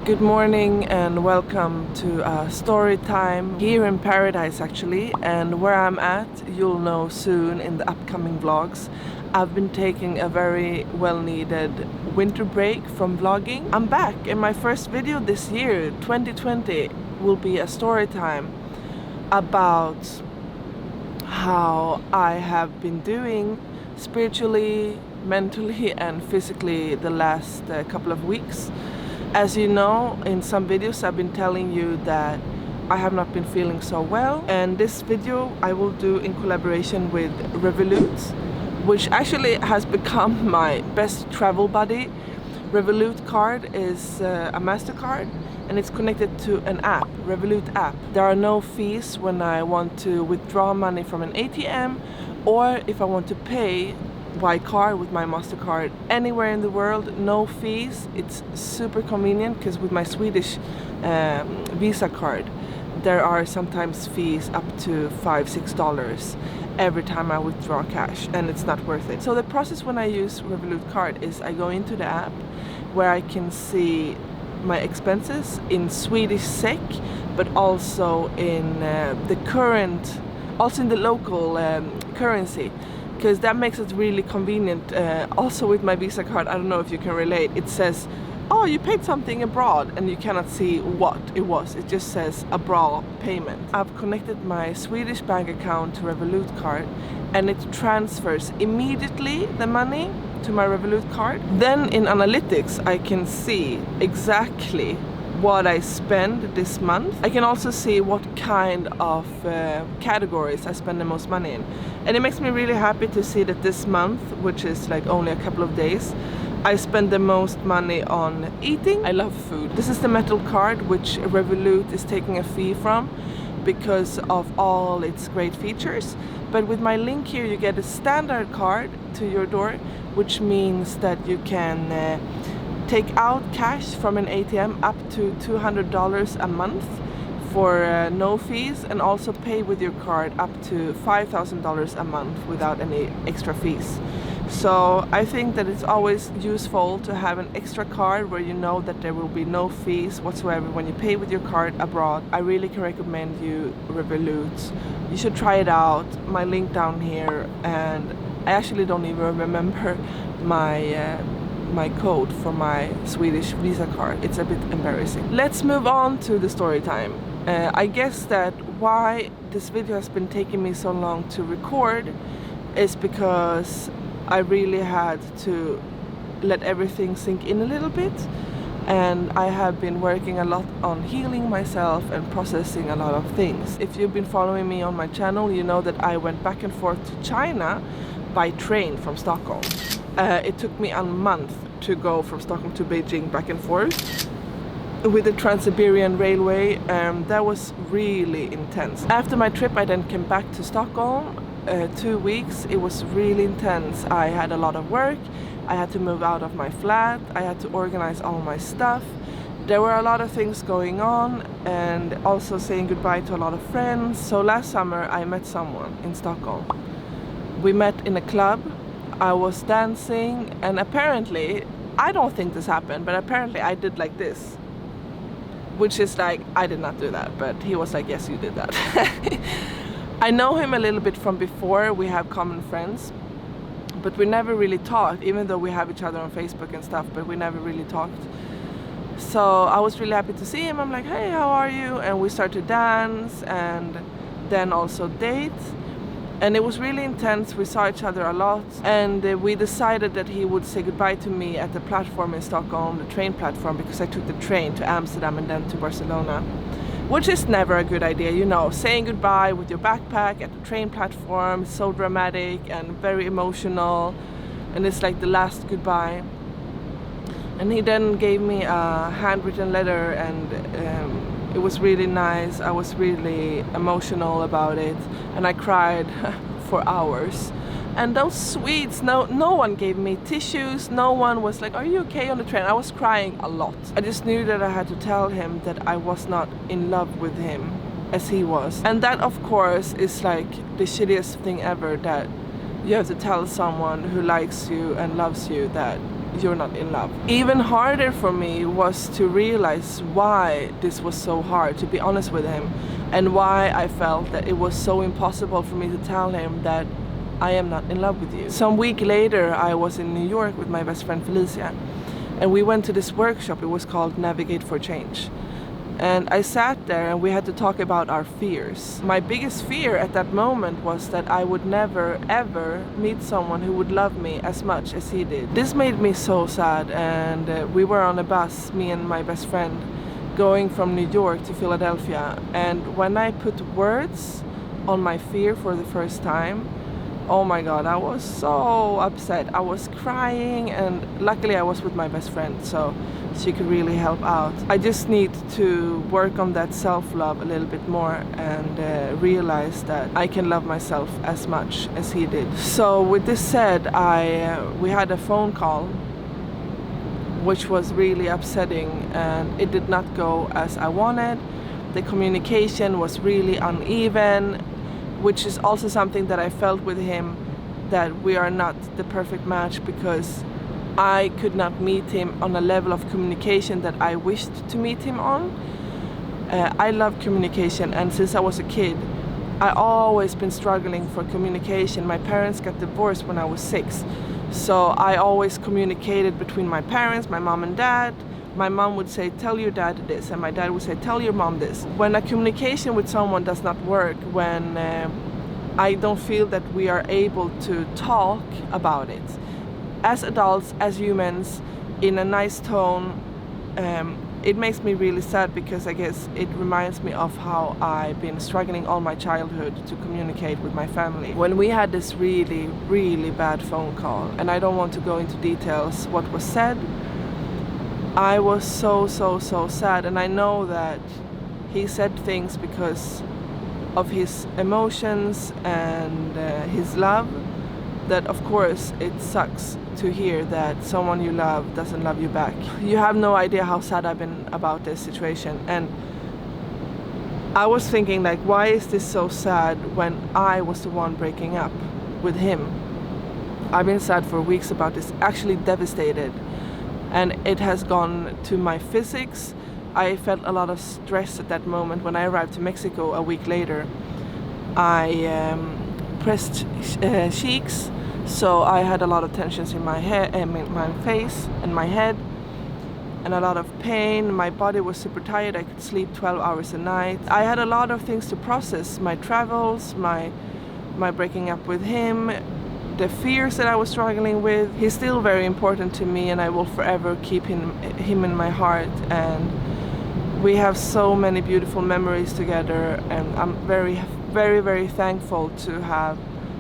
Good morning and welcome to Storytime here in Paradise actually, and where I'm at you'll know soon in the upcoming vlogs. I've been taking a very well needed winter break from vlogging. I'm back and my first video this year, 2020, will be a story time about how I have been doing spiritually, mentally and physically the last couple of weeks. As you know, in some videos I've been telling you that I have not been feeling so well, and this video I will do in collaboration with REVOLUT, which actually has become my best travel buddy. REVOLUT card is a MasterCard and it's connected to an app, REVOLUT app. There are no fees when I want to withdraw money from an ATM or if I want to pay by card with my MasterCard anywhere in the world, no fees. It's super convenient because with my Swedish Visa card there are sometimes fees up to $5-6 every time I withdraw cash, and it's not worth it. So the process when I use REVOLUT card is I go into the app where I can see my expenses in Swedish SEK, but also in the current, also in the local currency, because that makes it really convenient. Also with my Visa card, I don't know if you can relate, it says, oh, you paid something abroad, and you cannot see what it was. It just says abroad payment. I've connected my Swedish bank account to REVOLUT card and it transfers immediately the money to my REVOLUT card. Then in analytics I can see exactly what I spend this month. I can also see what kind of categories I spend the most money in. And it makes me really happy to see that this month, which is like only a couple of days, I spend the most money on eating. I love food. This is the metal card which REVOLUT is taking a fee from because of all its great features. But with my link here you get a standard card to your door, which means that you can take out cash from an ATM up to $200 a month for no fees, and also pay with your card up to $5,000 a month without any extra fees. So I think that it's always useful to have an extra card where you know that there will be no fees whatsoever when you pay with your card abroad. I really can recommend you REVOLUT. You should try it out. My link down here, and I actually don't even remember my code for my Swedish Visa card. It's a bit embarrassing. Let's move on to the story time. I guess that why this video has been taking me so long to record is because I really had to let everything sink in a little bit, and I have been working a lot on healing myself and processing a lot of things. If you've been following me on my channel, you know that I went back and forth to China by train from Stockholm. It took me a month to go from Stockholm to Beijing back and forth with the Trans-Siberian Railway. That was really intense. After my trip I then came back to Stockholm. 2 weeks. It was really intense. I had a lot of work. I had to move out of my flat. I had to organize all my stuff. There were a lot of things going on, and also saying goodbye to a lot of friends. So last summer I met someone in Stockholm. We met in a club. I was dancing, and apparently, I don't think this happened, but apparently I did like this, which is like, I did not do that, but he was like, yes, you did that. I know him a little bit from before. We have common friends, but we never really talked, even though we have each other on Facebook and stuff, but we never really talked. So I was really happy to see him. I'm like, hey, how are you? And we started to dance and then also date. And it was really intense. We saw each other a lot, and we decided that he would say goodbye to me at the platform in Stockholm, the train platform, because I took the train to Amsterdam and then to Barcelona. Which is never a good idea, you know, saying goodbye with your backpack at the train platform, so dramatic and very emotional, and it's like the last goodbye. And he then gave me a handwritten letter, and it was really nice. I was really emotional about it, and I cried for hours. And those Swedes, no one gave me tissues, no one was like, are you okay on the train? I was crying a lot. I just knew that I had to tell him that I was not in love with him as he was. And that of course is like the shittiest thing ever, that you have to tell someone who likes you and loves you that you're not in love. Even harder for me was to realize why this was so hard, to be honest with him, and why I felt that it was so impossible for me to tell him that I am not in love with you. Some week later, I was in New York with my best friend Felicia, and we went to this workshop. It was called Navigate for Change. And I sat there and we had to talk about our fears. My biggest fear at that moment was that I would never ever meet someone who would love me as much as he did. This made me so sad, and we were on a bus, me and my best friend, going from New York to Philadelphia. And when I put words on my fear for the first time, oh my god, I was so upset. I was crying, and luckily I was with my best friend, so she could really help out. I just need to work on that self-love a little bit more and realize that I can love myself as much as he did. So with this said, we had a phone call, which was really upsetting, and it did not go as I wanted. The communication was really uneven, which is also something that I felt with him, that we are not the perfect match, because I could not meet him on a level of communication that I wished to meet him on. I love communication, and since I was a kid, I always been struggling for communication. My parents got divorced when I was 6, so I always communicated between my parents, my mom and dad. My mom would say, tell your dad this, and my dad would say, tell your mom this. When a communication with someone does not work, when I don't feel that we are able to talk about it, as adults, as humans, in a nice tone, it makes me really sad, because I guess it reminds me of how I've been struggling all my childhood to communicate with my family. When we had this really, really bad phone call, and I don't want to go into details what was said, I was so sad, and I know that he said things because of his emotions and his love, that of course it sucks to hear that someone you love doesn't love you back. You have no idea how sad I've been about this situation, and I was thinking, like, why is this so sad when I was the one breaking up with him? I've been sad for weeks about this, actually devastated, and it has gone to my physics. I felt a lot of stress at that moment. When I arrived to Mexico a week later, I pressed cheeks, so I had a lot of tensions in my head, my face and my head, and a lot of pain. My body was super tired. I could sleep 12 hours a night. I had a lot of things to process: my travels, my breaking up with him, the fears that I was struggling with. He's still very important to me, and I will forever keep him in my heart, and we have so many beautiful memories together, and I'm very thankful to have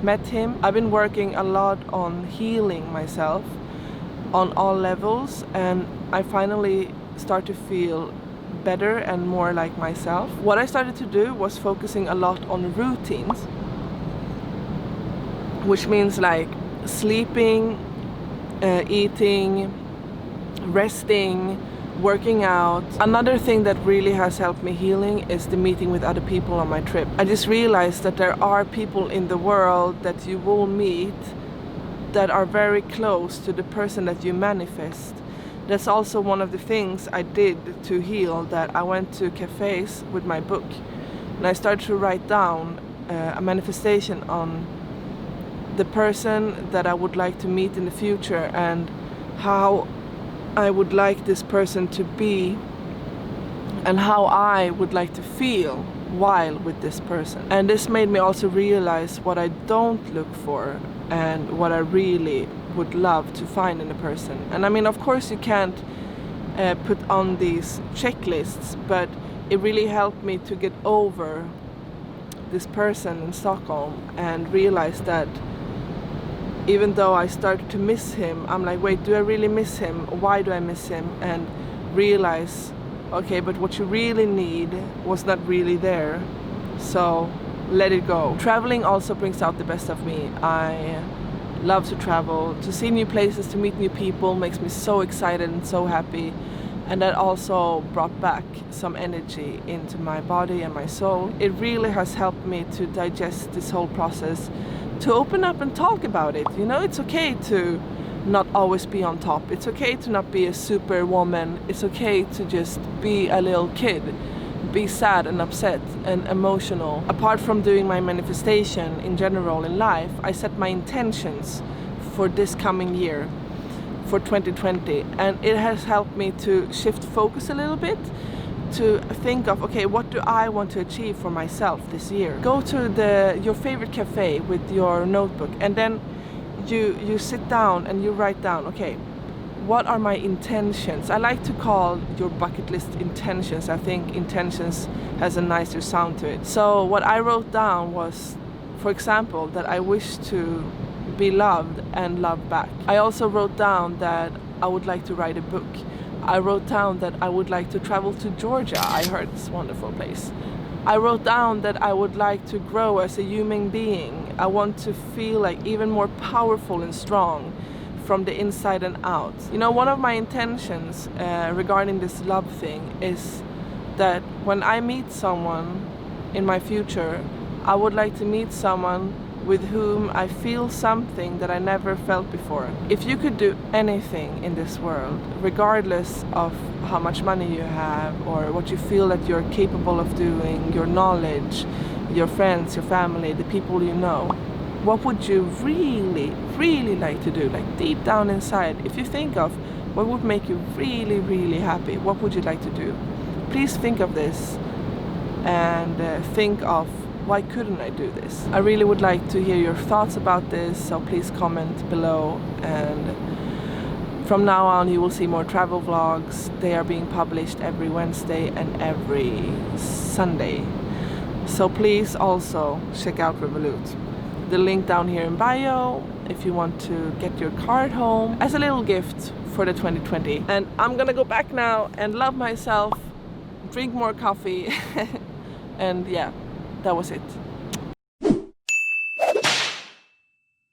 met him. I've been working a lot on healing myself on all levels, and I finally start to feel better and more like myself. What I started to do was focusing a lot on routines, which means like sleeping, eating, resting, working out. Another thing that really has helped me healing is the meeting with other people on my trip. I just realized that there are people in the world that you will meet that are very close to the person that you manifest. That's also one of the things I did to heal, that I went to cafes with my book, and I started to write down a manifestation on the person that I would like to meet in the future, and how I would like this person to be, and how I would like to feel while with this person. And this made me also realize what I don't look for and what I really would love to find in a person. And I mean, of course you can't put on these checklists, but it really helped me to get over this person in Stockholm and realize that even though I started to miss him, I'm like, wait, do I really miss him? Why do I miss him? And realize, okay, but what you really need was not really there. So let it go. Traveling also brings out the best of me. I love to travel, to see new places, to meet new people, makes me so excited and so happy. And that also brought back some energy into my body and my soul. It really has helped me to digest this whole process, to open up and talk about it. You know, it's okay to not always be on top. It's okay to not be a superwoman. It's okay to just be a little kid, be sad and upset and emotional. Apart from doing my manifestation in general in life, I set my intentions for this coming year, for 2020, and it has helped me to shift focus a little bit, to think of, okay, what do I want to achieve for myself this year? Go to your favorite cafe with your notebook, and then you sit down and you write down, okay, what are my intentions? I like to call your bucket list intentions. I think intentions has a nicer sound to it. So what I wrote down was, for example, that I wish to be loved and loved back. I also wrote down that I would like to write a book. I wrote down that I would like to travel to Georgia. I heard it's a wonderful place. I wrote down that I would like to grow as a human being. I want to feel like even more powerful and strong from the inside and out. You know, one of my intentions regarding this love thing is that when I meet someone in my future, I would like to meet someone with whom I feel something that I never felt before. If you could do anything in this world, regardless of how much money you have or what you feel that you're capable of doing, your knowledge, your friends, your family, the people you know, what would you really, really like to do? Like deep down inside, if you think of what would make you really, really happy, what would you like to do? Please think of this and think of, why couldn't I do this? I really would like to hear your thoughts about this, so please comment below, and from now on you will see more travel vlogs. They are being published every Wednesday and every Sunday. So please also check out REVOLUT. The link down here in bio if you want to get your card home as a little gift for the 2020. And I'm gonna go back now and love myself, drink more coffee, and yeah. That was it.